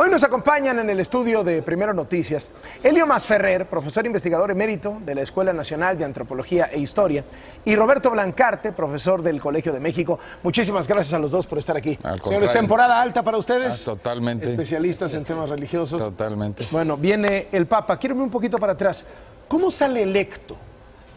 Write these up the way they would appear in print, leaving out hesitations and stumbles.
Hoy nos acompañan en el estudio de Primero Noticias Elio Masferrer, profesor investigador emérito de la Escuela Nacional de Antropología e Historia, y Roberto Blancarte, profesor del Colegio de México. Muchísimas gracias a los dos por estar aquí. Señores, ¿temporada alta para ustedes? Totalmente. Especialistas en temas religiosos. Totalmente. Bueno, viene el Papa. Quiero ir un poquito para atrás. ¿Cómo sale electo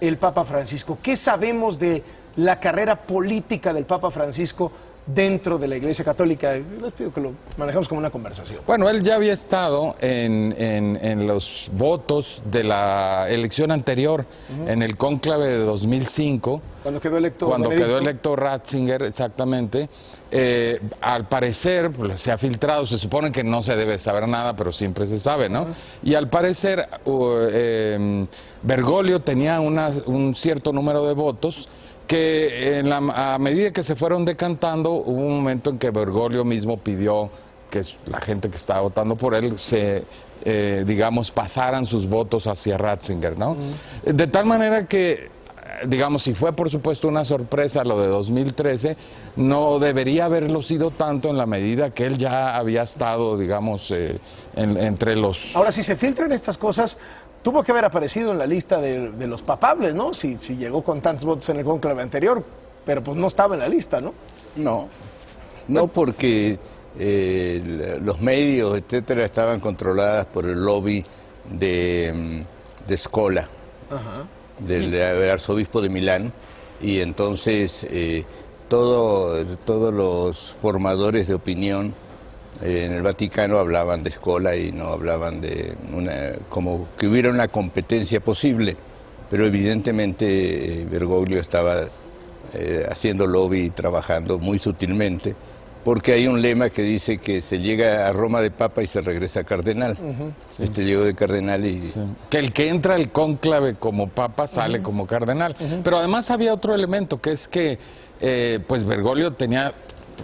el Papa Francisco? ¿Qué sabemos de la carrera política del Papa Francisco dentro de la Iglesia Católica? Les pido que lo manejemos como una conversación. Bueno, él ya había estado en los votos de la elección anterior, en el cónclave de 2005. Cuando quedó electo Cuando Benedicto. quedó electo Ratzinger, exactamente. Al parecer, pues, se ha filtrado, se supone que no se debe saber nada, pero siempre se sabe, ¿no? Y al parecer, Bergoglio tenía un cierto número de votos que a medida que se fueron decantando, hubo un momento en que Bergoglio mismo pidió que la gente que estaba votando por él digamos, pasaran sus votos hacia Ratzinger, ¿no? De tal manera que, digamos, si fue por supuesto una sorpresa lo de 2013, no debería haberlo sido tanto en la medida que él ya había estado, digamos, entre los... Ahora, si se filtran estas cosas, tuvo que haber aparecido en la lista de los papables, ¿no? Si llegó con tantos votos en el cónclave anterior, pero pues no estaba en la lista, ¿no? No porque los medios, etcétera, estaban controladas por el lobby de Scola, del arzobispo de Milán, y entonces todos los formadores de opinión en el Vaticano hablaban de Scola y no hablaban de como que hubiera una competencia posible, pero evidentemente Bergoglio estaba haciendo lobby y trabajando muy sutilmente, porque hay un lema que dice que se llega a Roma de papa y se regresa a cardenal. Este llegó de cardenal y... Sí. Que el que entra al cónclave como papa sale como cardenal. Pero además había otro elemento, que es que pues Bergoglio tenía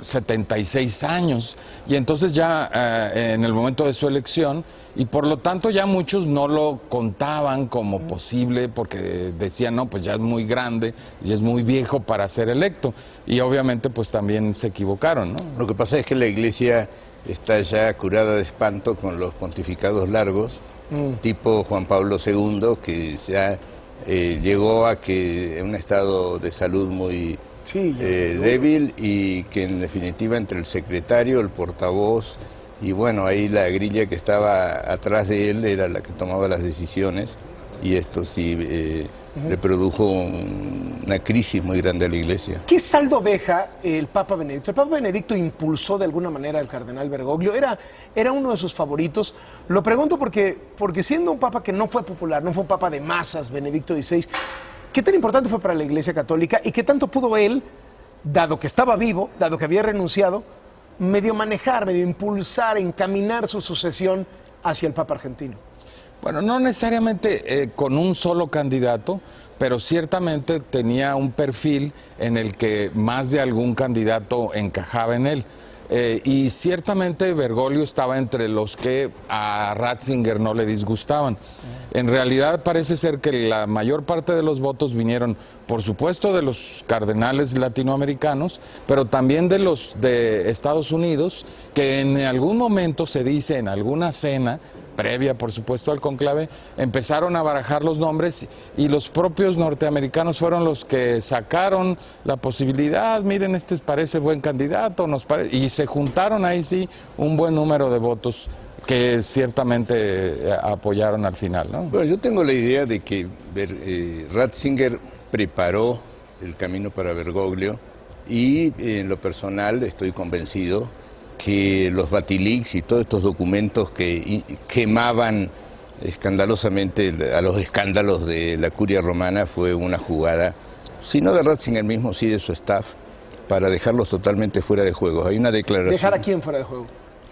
76 años y entonces ya en el momento de su elección, y por lo tanto ya muchos no lo contaban como posible porque decían, no, pues ya es muy grande, ya es muy viejo para ser electo, y obviamente pues también se equivocaron, ¿no? Lo que pasa es que la Iglesia está ya curada de espanto con los pontificados largos, tipo Juan Pablo II, que ya llegó a un estado de salud muy débil, y que en definitiva entre el secretario, el portavoz y bueno, ahí la grilla que estaba atrás de él era la que tomaba las decisiones, y esto sí le produjo una crisis muy grande a la Iglesia. ¿Qué saldo deja el Papa Benedicto? El Papa Benedicto impulsó de alguna manera al cardenal Bergoglio, era uno de sus favoritos. Lo pregunto porque siendo un papa que no fue popular, no fue un papa de masas, Benedicto XVI, ¿qué tan importante fue para la Iglesia Católica y qué tanto pudo él, dado que estaba vivo, dado que había renunciado, medio manejar, medio impulsar, encaminar su sucesión hacia el Papa argentino? Bueno, no necesariamente con un solo candidato, pero ciertamente tenía un perfil en el que más de algún candidato encajaba en él. Y ciertamente Bergoglio estaba entre los que a Ratzinger no le disgustaban. En realidad parece ser que la mayor parte de los votos vinieron, por supuesto, de los cardenales latinoamericanos, pero también de los de Estados Unidos, que en algún momento se dice, en alguna cena previa, por supuesto, al cónclave, empezaron a barajar los nombres, y los propios norteamericanos fueron los que sacaron la posibilidad, miren, este parece buen candidato, y se juntaron ahí sí un buen número de votos que ciertamente apoyaron al final, ¿no? Bueno, yo tengo la idea de que Ratzinger preparó el camino para Bergoglio, y en lo personal estoy convencido que los Batilix y todos estos documentos que quemaban escandalosamente a los escándalos de la curia romana fue una jugada, si no de Ratzinger mismo, sí de su staff, para dejarlos totalmente fuera de juego. Hay una declaración... ¿Dejar a quién fuera de juego?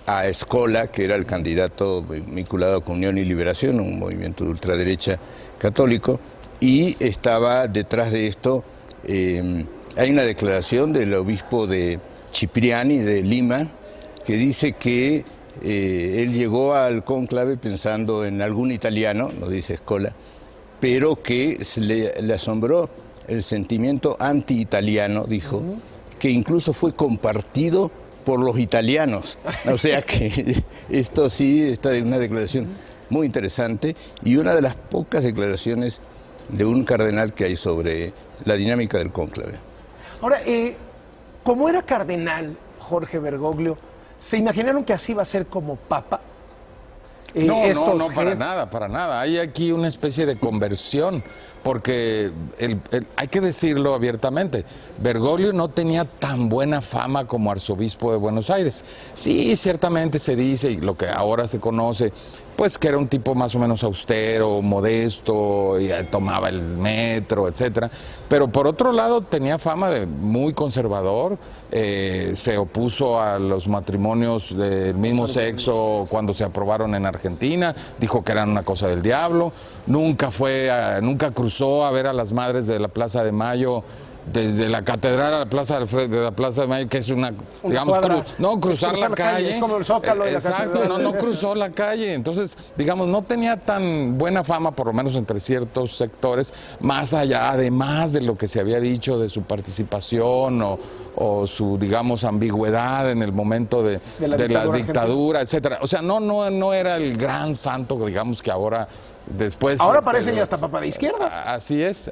A Scola, que era el candidato vinculado con Unión y Liberación, un movimiento de ultraderecha católico, y estaba detrás de esto, hay una declaración del obispo de Cipriani de Lima, que dice que él llegó al cónclave pensando en algún italiano, lo dice Scola, pero que le asombró el sentimiento anti-italiano, dijo, que incluso fue compartido por los italianos. O sea que esto sí está en una declaración muy interesante y una de las pocas declaraciones de un cardenal que hay sobre la dinámica del cónclave. Ahora, como era cardenal Jorge Bergoglio, ¿se imaginaron que así va a ser como papa? No, para nada, para nada. Hay aquí una especie de conversión, porque hay que decirlo abiertamente, Bergoglio no tenía tan buena fama como arzobispo de Buenos Aires. Sí, ciertamente se dice, y lo que ahora se conoce, pues que era un tipo más o menos austero, modesto, y tomaba el metro, etcétera. Pero por otro lado tenía fama de muy conservador, se opuso a los matrimonios del mismo sexo cuando se aprobaron en Argentina, dijo que eran una cosa del diablo, nunca cruzó a ver a las madres de la Plaza de Mayo, desde la catedral a la Plaza de Mayo, que es una digamos, cruzar la calle. Es como el Zócalo de la Exacto, catedral. no cruzó la calle. Entonces, digamos, no tenía tan buena fama, por lo menos entre ciertos sectores, más allá, además de lo que se había dicho de su participación o su, digamos, ambigüedad en el momento de la dictadura, etcétera. O sea, no era el gran santo, digamos, que ahora después... Ahora parece ya hasta papa de izquierda. Así es.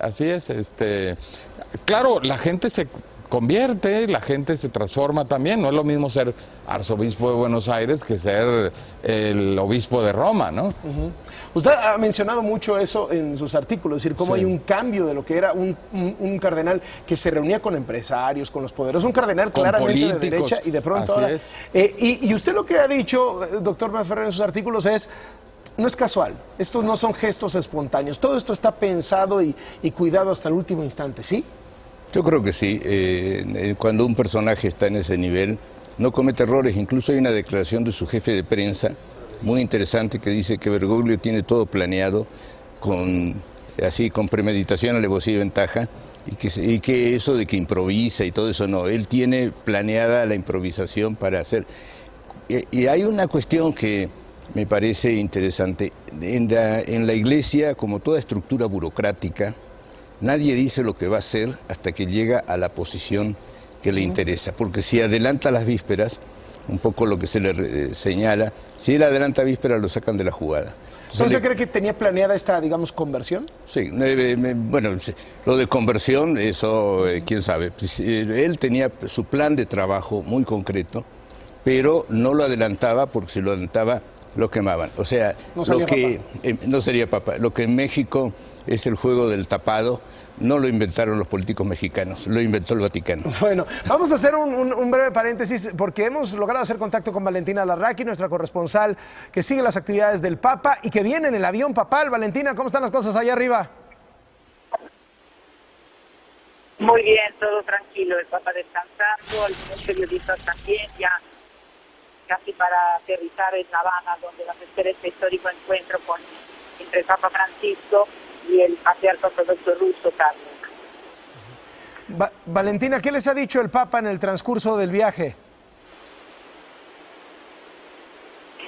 Claro, la gente se convierte, la gente se transforma también. No es lo mismo ser arzobispo de Buenos Aires que ser el obispo de Roma, ¿no? Usted ha mencionado mucho eso en sus artículos, es decir, cómo hay un cambio de lo que era un cardenal que se reunía con empresarios, con los poderosos, un cardenal con claramente políticos, de derecha, y de pronto así ahora... es. Y usted lo que ha dicho, doctor Masferrer, en sus artículos es... No es casual, estos no son gestos espontáneos, todo esto está pensado y cuidado hasta el último instante, ¿sí? Yo creo que sí, cuando un personaje está en ese nivel no comete errores. Incluso hay una declaración de su jefe de prensa muy interesante que dice que Bergoglio tiene todo planeado con premeditación, alevosía y ventaja, y que eso de que improvisa y todo eso no, él tiene planeada la improvisación para hacer. Y hay una cuestión que me parece interesante. En la Iglesia, como toda estructura burocrática, nadie dice lo que va a hacer hasta que llega a la posición que le interesa, porque si adelanta las vísperas, un poco lo que se le señala, si él adelanta vísperas lo sacan de la jugada. Entonces, ¿usted cree que tenía planeada esta, digamos, conversión? Sí, bueno, lo de conversión, eso quién sabe. Él tenía su plan de trabajo muy concreto, pero no lo adelantaba, porque si lo adelantaba lo quemaban. O sea, no sería papa. Lo que en México es el juego del tapado, no lo inventaron los políticos mexicanos, lo inventó el Vaticano. Bueno, vamos a hacer un breve paréntesis, porque hemos logrado hacer contacto con Valentina Larraqui, nuestra corresponsal, que sigue las actividades del Papa y que viene en el avión papal. Valentina, ¿cómo están las cosas allá arriba? Muy bien, todo tranquilo, el Papa descansando, algunos periodistas también ya casi para aterrizar en La Habana, donde nos espera este histórico encuentro entre el Papa Francisco y el patriarca ortodoxo ruso, Carlos. Valentina, ¿qué les ha dicho el Papa en el transcurso del viaje?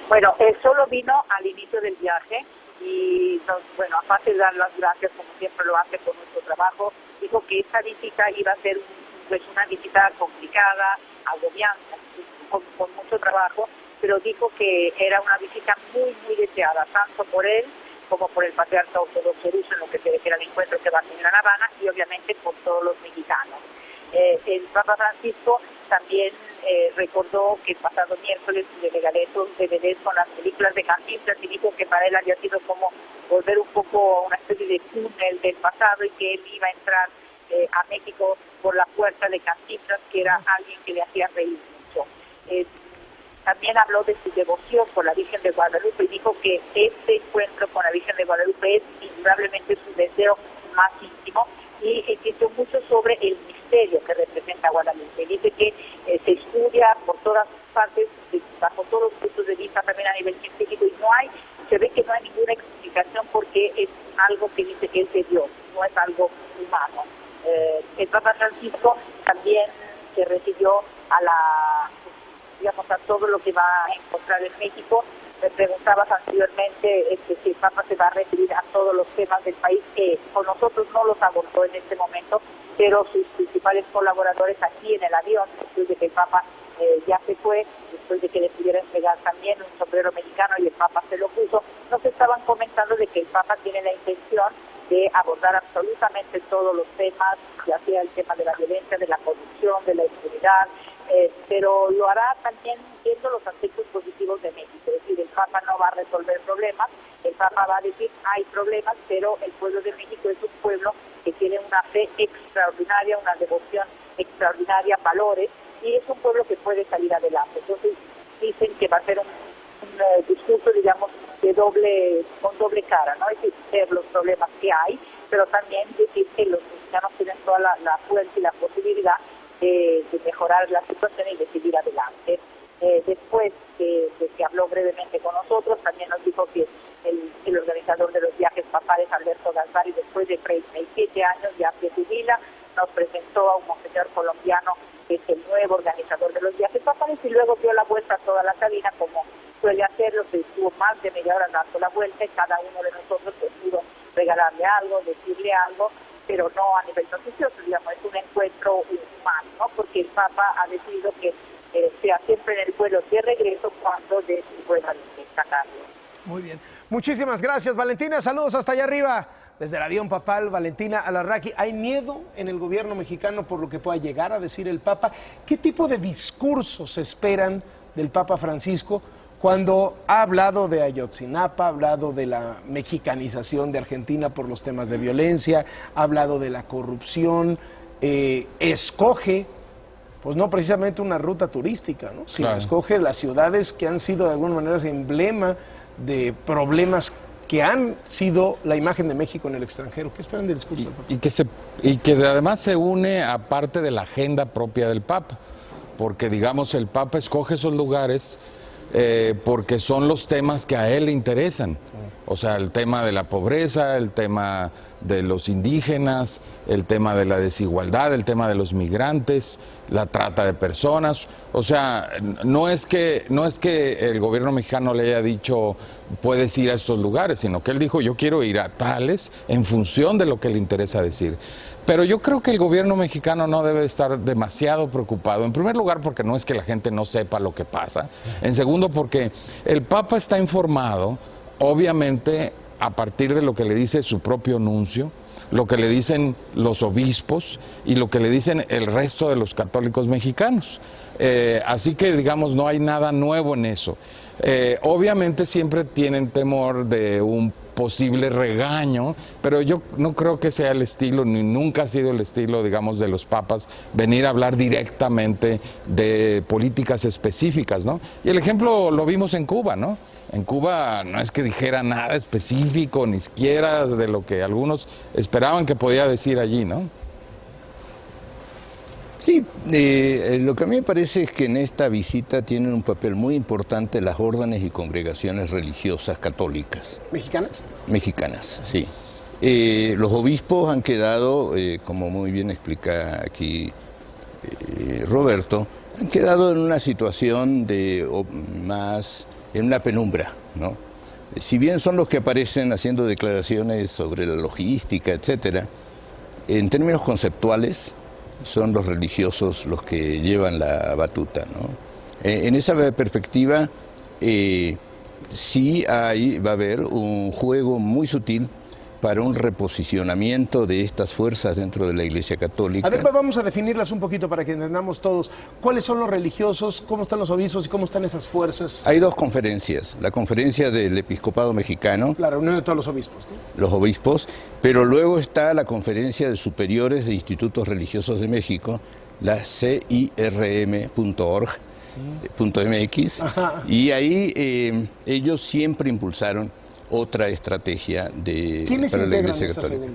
Bueno, él solo vino al inicio del viaje y, aparte de dar las gracias, como siempre lo hace por nuestro trabajo, dijo que esta visita iba a ser una visita complicada, agobiante, con mucho trabajo, pero dijo que era una visita muy, muy deseada, tanto por él como por el patriarca ortodoxo ruso, en lo que se refiere al encuentro que va a tener en La Habana, y obviamente por todos los mexicanos. El Papa Francisco también recordó que el pasado miércoles le regalé dos DVDs con las películas de Cantinflas y dijo que para él había sido como volver un poco a una especie de túnel del pasado y que él iba a entrar a México por la puerta de Cantinflas, que era alguien que le hacía reír mucho. También habló de su devoción por la Virgen de Guadalupe y dijo que este encuentro con la Virgen de Guadalupe es indudablemente su deseo más íntimo, y insistió mucho sobre el misterio que representa Guadalupe. Dice que se estudia por todas partes, bajo todos los puntos de vista, también a nivel científico, y se ve que no hay ninguna explicación porque es algo que dice que es de Dios, no es algo humano. El Papa Francisco también se refirió a todo lo que va a encontrar en México. Me preguntabas anteriormente si el Papa se va a referir a todos los temas del país, que con nosotros no los abordó en este momento, pero sus principales colaboradores aquí en el avión, después de que el Papa ya se fue, después de que le pudiera entregar también un sombrero mexicano y el Papa se lo puso, nos estaban comentando de que el Papa tiene la intención de abordar absolutamente todos los temas, ya sea el tema de la violencia, de la corrupción, de la impunidad, pero lo hará también viendo los aspectos positivos de México. Es decir, el Papa no va a resolver problemas, el Papa va a decir hay problemas, pero el pueblo de México es un pueblo que tiene una fe extraordinaria, una devoción extraordinaria, valores, y es un pueblo que puede salir adelante. Entonces dicen que va a ser un discurso, digamos, con doble cara, ¿no? Es decir, ver los problemas que hay, pero también decir que los mexicanos tienen toda la fuerza y la posibilidad de mejorar la situación y de seguir adelante. Después de que habló brevemente con nosotros, también nos dijo que el organizador de los viajes papales, Alberto Galvari, después de 37 años ya se jubila, nos presentó a un monseñor colombiano que es el nuevo organizador de los viajes papales, y luego dio la vuelta a toda la cabina como suele hacerlo, que estuvo más de media hora dando la vuelta, y cada uno de nosotros pudo regalarle algo, decirle algo, pero no a nivel noticioso, digamos, es un encuentro humano, ¿no? Porque el Papa ha decidido que sea siempre en el vuelo de regreso cuando de su vuelo de Qatar. Muy bien. Muchísimas gracias, Valentina. Saludos hasta allá arriba. Desde el avión papal, Valentina Alarraqui. ¿Hay miedo en el gobierno mexicano por lo que pueda llegar a decir el Papa? ¿Qué tipo de discursos esperan del Papa Francisco cuando ha hablado de Ayotzinapa, ha hablado de la mexicanización de Argentina por los temas de violencia, ha hablado de la corrupción, escoge, pues no precisamente una ruta turística, ¿no? Sino claro, escoge las ciudades que han sido de alguna manera emblema de problemas que han sido la imagen de México en el extranjero? ¿Qué esperan del discurso del Papa? Y que además se une a parte de la agenda propia del Papa, porque digamos el Papa escoge esos lugares porque son los temas que a él le interesan. O sea, el tema de la pobreza, el tema de los indígenas, el tema de la desigualdad, el tema de los migrantes, la trata de personas. O sea, no es que el gobierno mexicano le haya dicho puedes ir a estos lugares, sino que él dijo yo quiero ir a tales en función de lo que le interesa decir. Pero yo creo que el gobierno mexicano no debe estar demasiado preocupado. En primer lugar, porque no es que la gente no sepa lo que pasa. En segundo, porque el Papa está informado, obviamente, a partir de lo que le dice su propio nuncio, lo que le dicen los obispos y lo que le dicen el resto de los católicos mexicanos. Así que, digamos, no hay nada nuevo en eso. Obviamente siempre tienen temor de un posible regaño, pero yo no creo que sea el estilo, ni nunca ha sido el estilo, digamos, de los papas, venir a hablar directamente de políticas específicas, ¿no? Y el ejemplo lo vimos en Cuba, ¿no? En Cuba no es que dijera nada específico, ni siquiera de lo que algunos esperaban que podía decir allí, ¿no? Sí, lo que a mí me parece es que en esta visita tienen un papel muy importante las órdenes y congregaciones religiosas católicas. ¿Mexicanas? Mexicanas, sí. Los obispos han quedado, como muy bien explica aquí Roberto, han quedado en una situación en una penumbra, ¿no? Si bien son los que aparecen haciendo declaraciones sobre la logística, etcétera, en términos conceptuales son los religiosos los que llevan la batuta, ¿no? En esa perspectiva, sí va a haber un juego muy sutil para un reposicionamiento de estas fuerzas dentro de la Iglesia Católica. A ver, vamos a definirlas un poquito para que entendamos todos. ¿Cuáles son los religiosos? ¿Cómo están los obispos? ¿Y cómo están esas fuerzas? Hay dos conferencias. La conferencia del Episcopado Mexicano. La reunión de todos los obispos, ¿no? Los obispos, pero luego está la conferencia de superiores de institutos religiosos de México, la cirm.org.mx, y ahí ellos siempre impulsaron otra estrategia para la Iglesia Católica.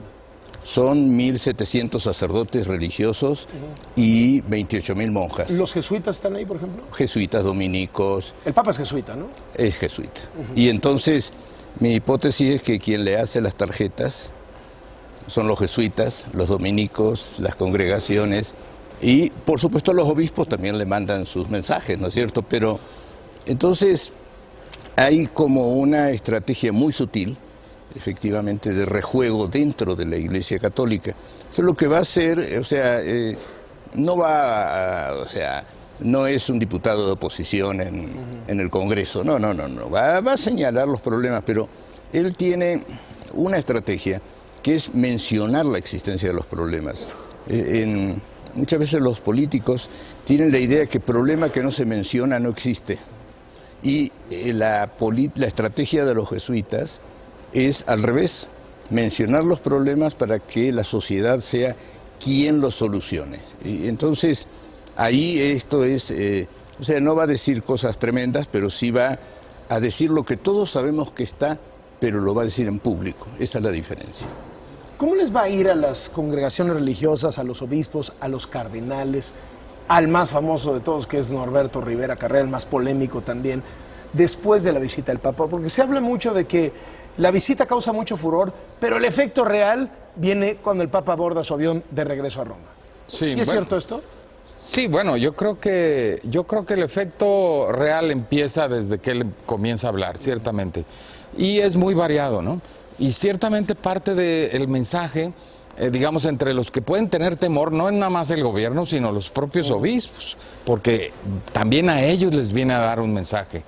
Son 1.700 sacerdotes religiosos y 28.000 monjas. ¿Los jesuitas están ahí, por ejemplo? Jesuitas, dominicos. El Papa es jesuita, ¿no? Es jesuita. Y entonces, mi hipótesis es que quien le hace las tarjetas son los jesuitas, los dominicos, las congregaciones, y por supuesto los obispos también le mandan sus mensajes, ¿no es cierto? Pero entonces hay como una estrategia muy sutil, efectivamente, de rejuego dentro de la Iglesia Católica. Eso es lo que va a hacer, o sea, no va a no es un diputado de oposición en el Congreso, no. Va a señalar los problemas, pero él tiene una estrategia que es mencionar la existencia de los problemas. Muchas veces los políticos tienen la idea que problema que no se menciona no existe. Y la estrategia de los jesuitas es al revés, mencionar los problemas para que la sociedad sea quien los solucione. Y entonces, ahí esto es, o sea, no va a decir cosas tremendas, pero sí va a decir lo que todos sabemos que está, pero lo va a decir en público. Esa es la diferencia. ¿Cómo les va a ir a las congregaciones religiosas, a los obispos, a los cardenales, al más famoso de todos, que es Norberto Rivera Carrera, el más polémico también, después de la visita del Papa? Porque se habla mucho de que la visita causa mucho furor, pero el efecto real viene cuando el Papa aborda su avión de regreso a Roma. ¿Sí es cierto esto? Sí, bueno, yo creo que el efecto real empieza desde que él comienza a hablar, ciertamente. Y es muy variado, ¿no? Y ciertamente parte del mensaje, digamos, entre los que pueden tener temor, no es nada más el gobierno, sino los propios obispos, porque también a ellos les viene a dar un mensaje.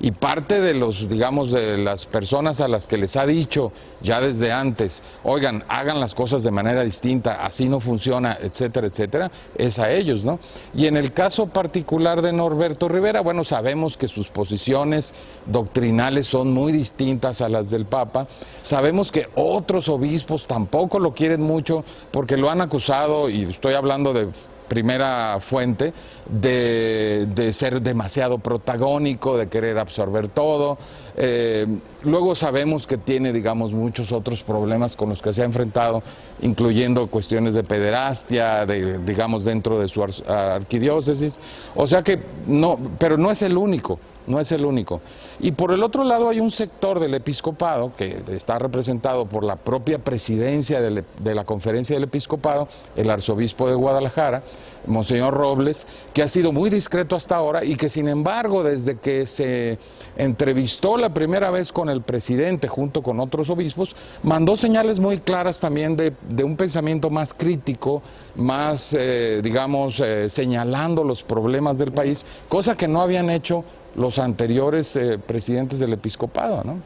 Y parte de los, digamos, de las personas a las que les ha dicho ya desde antes, oigan, hagan las cosas de manera distinta, así no funciona, etcétera, etcétera, es a ellos, ¿no? Y en el caso particular de Norberto Rivera, bueno, sabemos que sus posiciones doctrinales son muy distintas a las del Papa. Sabemos que otros obispos tampoco lo quieren mucho porque lo han acusado, y estoy hablando de primera fuente, de ser demasiado protagónico, de querer absorber todo. Luego sabemos que tiene, digamos, muchos otros problemas con los que se ha enfrentado, incluyendo cuestiones de pederastia, digamos, dentro de su arquidiócesis. O sea que no, pero no es el único. No es el único. Y por el otro lado hay un sector del episcopado que está representado por la propia presidencia de la Conferencia del Episcopado, el arzobispo de Guadalajara, Monseñor Robles, que ha sido muy discreto hasta ahora y que sin embargo desde que se entrevistó la primera vez con el presidente junto con otros obispos, mandó señales muy claras también de un pensamiento más crítico, más, digamos, señalando los problemas del país, cosa que no habían hecho los anteriores presidentes del episcopado, ¿no?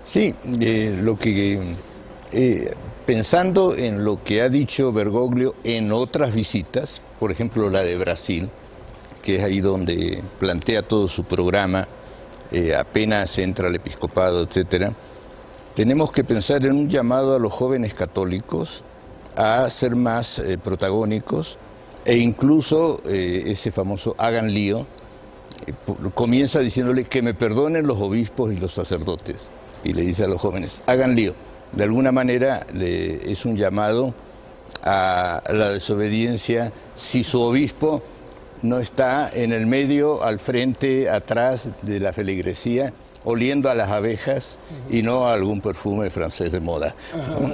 Sí, pensando en lo que ha dicho Bergoglio en otras visitas, por ejemplo la de Brasil, que es ahí donde plantea todo su programa, apenas entra al episcopado, etcétera, tenemos que pensar en un llamado a los jóvenes católicos a ser más protagónicos, e incluso ese famoso hagan lío, comienza diciéndole que me perdonen los obispos y los sacerdotes, y le dice a los jóvenes, hagan lío. De alguna manera es un llamado a la desobediencia si su obispo no está en el medio, al frente, atrás de la feligresía, oliendo a las abejas y no a algún perfume francés de moda.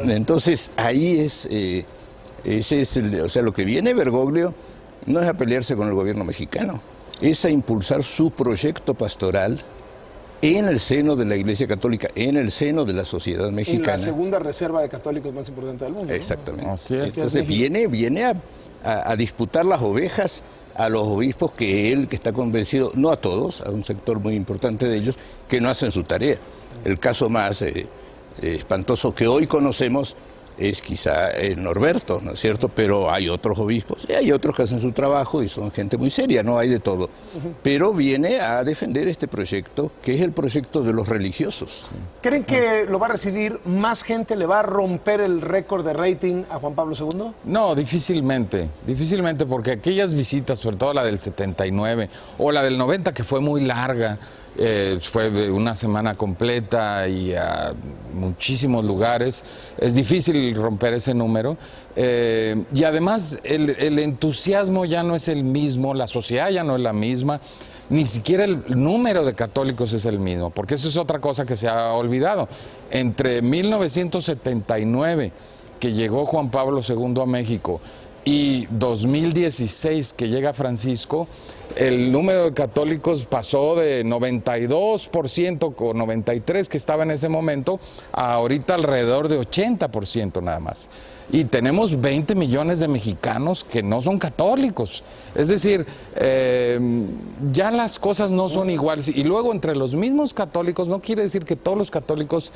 Entonces ahí ese es o sea, lo que viene Bergoglio no es a pelearse con el gobierno mexicano, es a impulsar su proyecto pastoral en el seno de la Iglesia Católica, en el seno de la sociedad mexicana. En la segunda reserva de católicos más importante del mundo. Exactamente. ¿No? Así es. Entonces viene a disputar las ovejas a los obispos que está convencido, no a todos, a un sector muy importante de ellos, que no hacen su tarea. El caso más espantoso que hoy conocemos es quizá Norberto, ¿no es cierto? Pero hay otros obispos, y hay otros que hacen su trabajo y son gente muy seria, no hay de todo. Pero viene a defender este proyecto, que es el proyecto de los religiosos. ¿Creen que lo va a recibir más gente? ¿Le va a romper el récord de rating a Juan Pablo II? No, difícilmente, porque aquellas visitas, sobre todo la del 79 o la del 90, que fue muy larga, fue de una semana completa y a muchísimos lugares, es difícil romper ese número, y además el entusiasmo ya no es el mismo, la sociedad ya no es la misma, ni siquiera el número de católicos es el mismo, porque eso es otra cosa que se ha olvidado. Entre 1979, que llegó Juan Pablo II a México, y 2016 que llega Francisco, el número de católicos pasó de 92% o 93% que estaba en ese momento a ahorita alrededor de 80% nada más. Y tenemos 20 millones de mexicanos que no son católicos. Es decir, ya las cosas no son iguales. Y luego entre los mismos católicos, no quiere decir que todos los católicos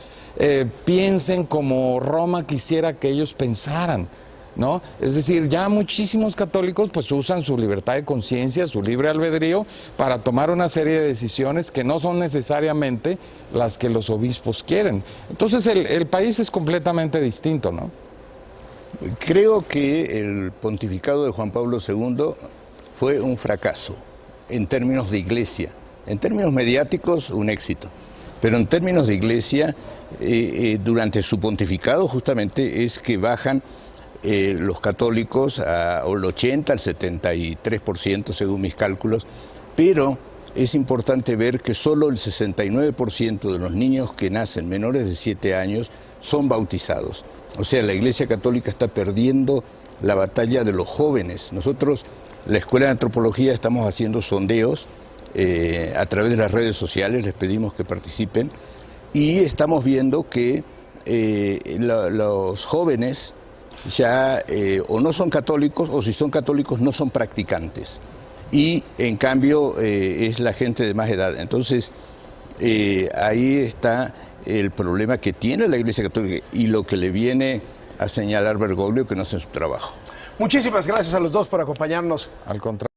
piensen como Roma quisiera que ellos pensaran, ¿no? Es decir, ya muchísimos católicos pues usan su libertad de conciencia, su libre albedrío para tomar una serie de decisiones que no son necesariamente las que los obispos quieren. Entonces el país es completamente distinto, ¿no? Creo que el pontificado de Juan Pablo II fue un fracaso en términos de iglesia. En términos mediáticos, un éxito. Pero en términos de iglesia, durante su pontificado justamente es que bajan los católicos al 80, al 73% según mis cálculos, pero es importante ver que solo el 69% de los niños que nacen menores de 7 años son bautizados. O sea, la Iglesia Católica está perdiendo la batalla de los jóvenes. Nosotros, la Escuela de Antropología, estamos haciendo sondeos a través de las redes sociales, les pedimos que participen, y estamos viendo que los jóvenes ya o no son católicos, o si son católicos no son practicantes, y en cambio es la gente de más edad. Entonces ahí está el problema que tiene la Iglesia Católica y lo que le viene a señalar Bergoglio, que no hace su trabajo. Muchísimas gracias a los dos por acompañarnos. Al contrario.